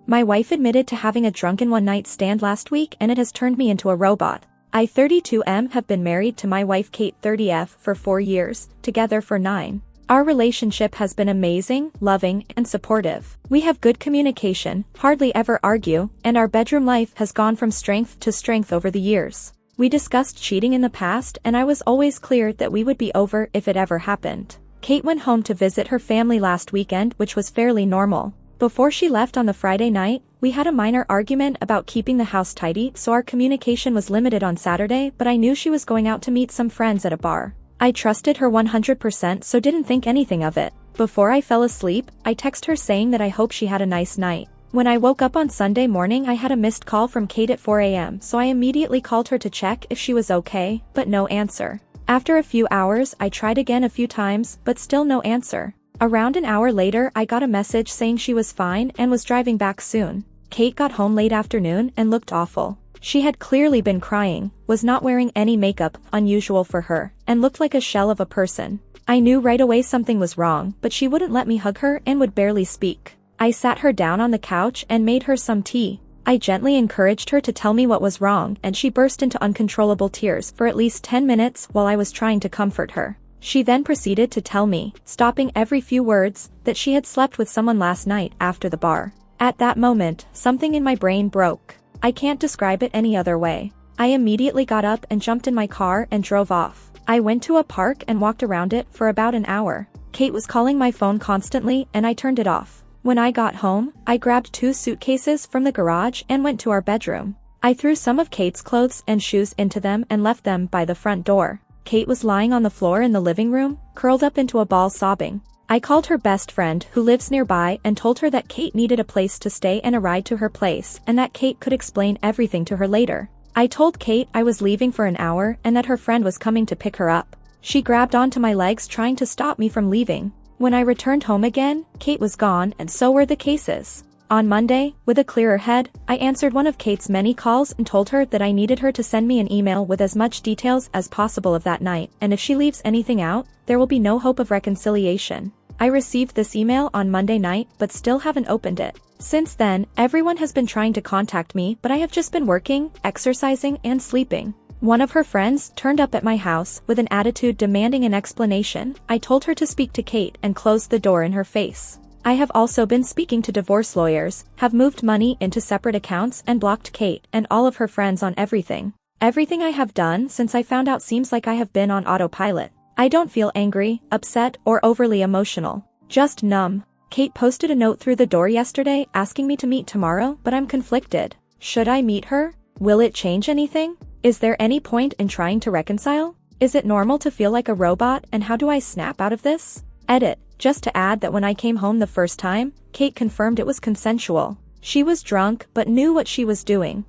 My wife admitted to having a drunken one-night stand last week and it has turned me into a robot. I 32M have been married to my wife Kate 30F for 4 years, together for 9. Our relationship has been amazing, loving, and supportive. We have good communication, hardly ever argue, and our bedroom life has gone from strength to strength over the years. We discussed cheating in the past and I was always clear that we would be over if it ever happened. Kate went home to visit her family last weekend, which was fairly normal. Before she left on the Friday night, we had a minor argument about keeping the house tidy, so our communication was limited on Saturday, but I knew she was going out to meet some friends at a bar. I trusted her 100%, so didn't think anything of it. Before I fell asleep, I texted her saying that I hope she had a nice night. When I woke up on Sunday morning I had a missed call from Kate at 4 a.m., so I immediately called her to check if she was okay, but no answer. After a few hours I tried again a few times, but still no answer. Around an hour later I got a message saying she was fine and was driving back soon. Kate got home late afternoon and looked awful. She had clearly been crying, was not wearing any makeup, unusual for her, and looked like a shell of a person. I knew right away something was wrong, but she wouldn't let me hug her and would barely speak. I sat her down on the couch and made her some tea. I gently encouraged her to tell me what was wrong and she burst into uncontrollable tears for at least 10 minutes while I was trying to comfort her. She then proceeded to tell me, stopping every few words, that she had slept with someone last night after the bar. At that moment, something in my brain broke. I can't describe it any other way. I immediately got up and jumped in my car and drove off. I went to a park and walked around it for about an hour. Kate was calling my phone constantly and I turned it off. When I got home, I grabbed 2 suitcases from the garage and went to our bedroom. I threw some of Kate's clothes and shoes into them and left them by the front door. Kate was lying on the floor in the living room, curled up into a ball sobbing. I called her best friend who lives nearby and told her that Kate needed a place to stay and a ride to her place and that Kate could explain everything to her later. I told Kate I was leaving for an hour and that her friend was coming to pick her up. She grabbed onto my legs trying to stop me from leaving. When I returned home again, Kate was gone and so were the cases. On Monday, with a clearer head, I answered one of Kate's many calls and told her that I needed her to send me an email with as much details as possible of that night, and if she leaves anything out, there will be no hope of reconciliation. I received this email on Monday night but still haven't opened it. Since then, everyone has been trying to contact me but I have just been working, exercising, and sleeping. One of her friends turned up at my house with an attitude demanding an explanation. I told her to speak to Kate and closed the door in her face. I have also been speaking to divorce lawyers, have moved money into separate accounts and blocked Kate and all of her friends on everything. Everything I have done since I found out seems like I have been on autopilot. I don't feel angry, upset, or overly emotional. Just numb. Kate posted a note through the door yesterday asking me to meet tomorrow, but I'm conflicted. Should I meet her? Will it change anything? Is there any point in trying to reconcile? Is it normal to feel like a robot, and how do I snap out of this? Edit. Just to add that when I came home the first time, Kate confirmed it was consensual. She was drunk but knew what she was doing.